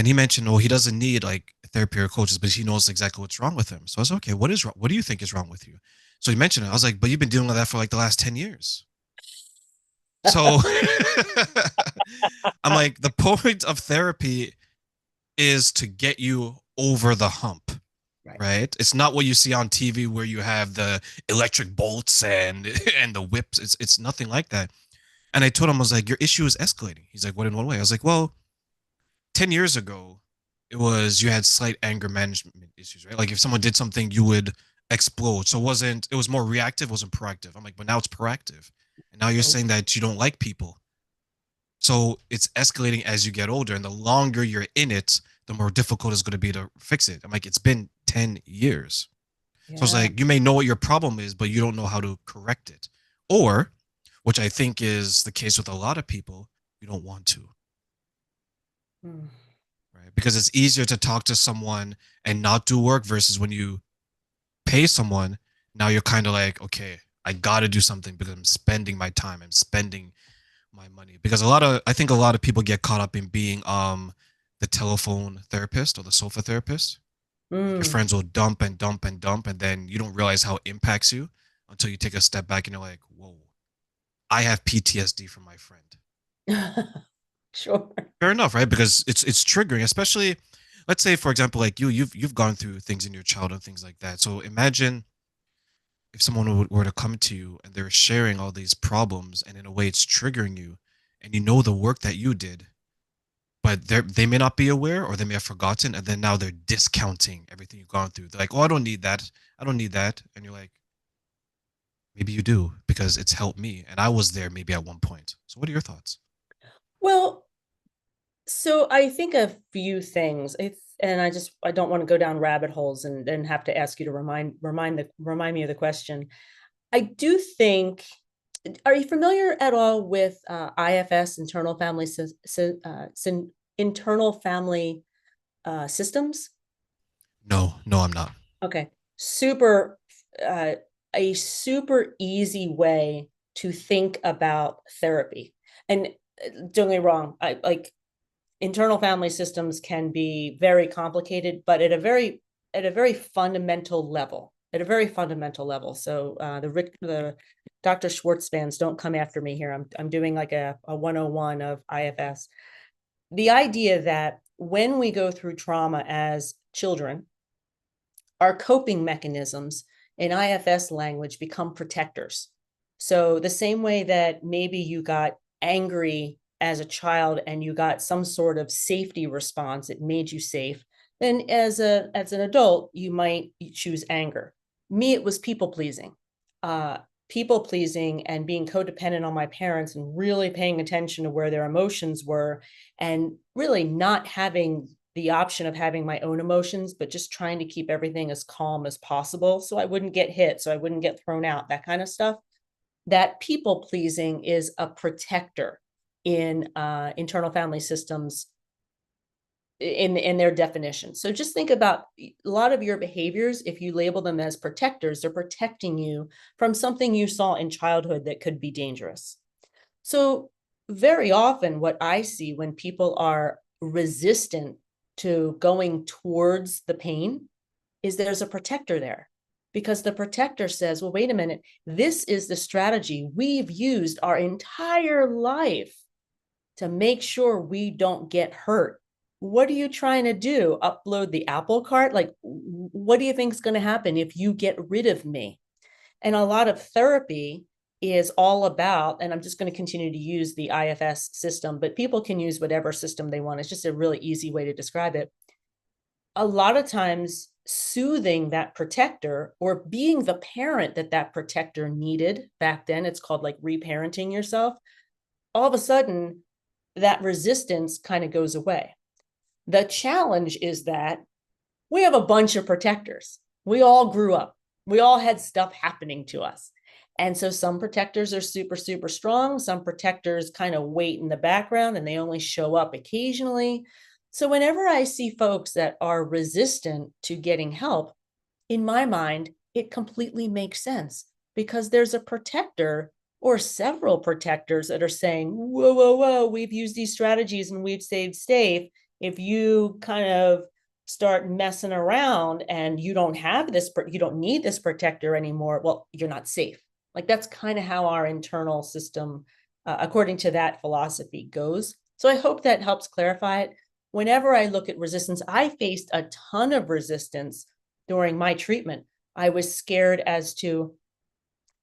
And he mentioned, oh, he doesn't need like therapy or coaches, but he knows exactly what's wrong with him. So I was okay. What is wrong? What do you think is wrong with you? So he mentioned it. I was like, but you've been dealing with that for like the last 10 years. So I'm like, the point of therapy is to get you over the hump, Right. right? It's not what you see on TV where you have the electric bolts and and the whips. It's nothing like that. And I told him, I was like, your issue is escalating. He's like, what in what way? I was like, well, 10 years ago, it was you had slight anger management issues, right? Like if someone did something, you would explode. So it was more reactive, wasn't proactive. I'm like, but now it's proactive. And now you're Mm. saying that you don't like people. So it's escalating as you get older. And the longer you're in it, the more difficult it's going to be to fix it. I'm like, it's been 10 years. So it's Yeah. like, you may know what your problem is, but you don't know how to correct it. Or, which I think is the case with a lot of people, you don't want to, Mm. right? Because it's easier to talk to someone and not do work versus when you pay someone, now you're kind of like, okay, I got to do something because I'm spending my time, I'm spending my money. Because I think a lot of people get caught up in being the telephone therapist or the sofa therapist. Like your Mm. friends will dump and dump and dump, and then you don't realize how it impacts you until you take a step back and you're like, whoa, I have PTSD from my friend. Sure. Fair enough, right? Because it's triggering, especially let's say, for example, like you've gone through things in your childhood, things like that. So imagine if someone were to come to you and they're sharing all these problems, and in a way it's triggering you, and you know the work that you did, but they may not be aware or they may have forgotten, and then now they're discounting everything you've gone through. They're like, oh, I don't need that, I don't need that. And you're like, maybe you do, because it's helped me and I was there maybe at one point. So what are your thoughts? Well, so I think a few things. And I don't want to go down rabbit holes and then have to ask you to remind me of the question. I do think. Are you familiar at all with IFS, internal family systems? No, no, I'm not. Okay, super, uh, a super easy way to think about therapy. And don't get me wrong, I like internal family systems can be very complicated, but at a very fundamental level, at a very fundamental level. So the Dr. Schwartz fans don't come after me here. I'm doing like a 101 of IFS. The idea that when we go through trauma as children, our coping mechanisms in IFS language become protectors. So the same way that maybe you got angry as a child and you got some sort of safety response, it made you safe. Then as an adult, you might choose anger. Me, it was people pleasing. Uh, People pleasing and being codependent on my parents and really paying attention to where their emotions were and really not having the option of having my own emotions, but just trying to keep everything as calm as possible so I wouldn't get hit, so I wouldn't get thrown out, that kind of stuff. That people pleasing is a protector in internal family systems in their definition. So just think about a lot of your behaviors. If you label them as protectors, they're protecting you from something you saw in childhood that could be dangerous. So very often what I see when people are resistant to going towards the pain is there's a protector there, because the protector says, well, wait a minute, this is the strategy we've used our entire life to make sure we don't get hurt. What are you trying to do? Upload the Apple cart? Like, what do you think is going to happen if you get rid of me? And a lot of therapy is all about, and I'm just going to continue to use the IFS system, but people can use whatever system they want. It's just a really easy way to describe it. A lot of times, soothing that protector or being the parent that that protector needed back then, it's called like reparenting yourself. All of a sudden, that resistance kind of goes away. The challenge is that we have a bunch of protectors. We all grew up. We all had stuff happening to us. And so some protectors are super, super strong. Some protectors kind of wait in the background and they only show up occasionally. So whenever I see folks that are resistant to getting help, in my mind, it completely makes sense because there's a protector or several protectors that are saying, whoa, whoa, whoa, we've used these strategies and we've stayed safe. if you kind of start messing around and you don't have this, you don't need this protector anymore, well, you're not safe. Like that's kind of how our internal system, according to that philosophy, goes. So I hope that helps clarify it. Whenever I look at resistance, I faced a ton of resistance during my treatment. I was scared as to,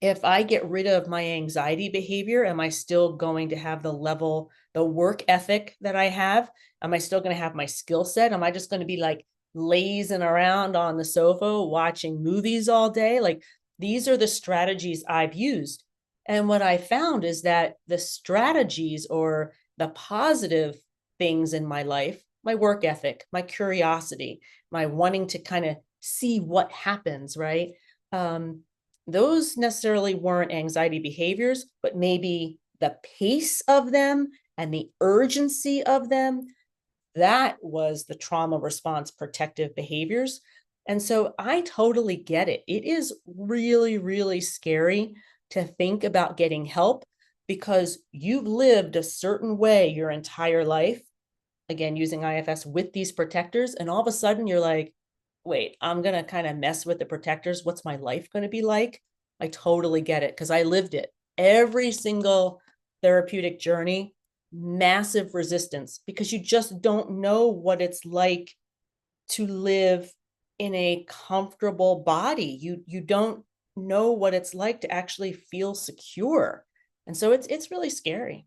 if I get rid of my anxiety behavior, am I still going to have the level, the work ethic that I have? Am I still going to have my skill set? Am I just going to be like lazing around on the sofa watching movies all day? Like these are the strategies I've used. And what I found is that the strategies or the positive things in my life, my work ethic, my curiosity, my wanting to kind of see what happens, right? Um, those necessarily weren't anxiety behaviors, but maybe the pace of them and the urgency of them, that was the trauma response protective behaviors. And so I totally get it. It is really, really scary to think about getting help because you've lived a certain way your entire life, again, using IFS with these protectors. And all of a sudden you're like, wait, I'm going to kind of mess with the protectors. What's my life going to be like? I totally get it because I lived it. Every single therapeutic journey, massive resistance because you just don't know what it's like to live in a comfortable body. You don't know what it's like to actually feel secure. And so it's really scary.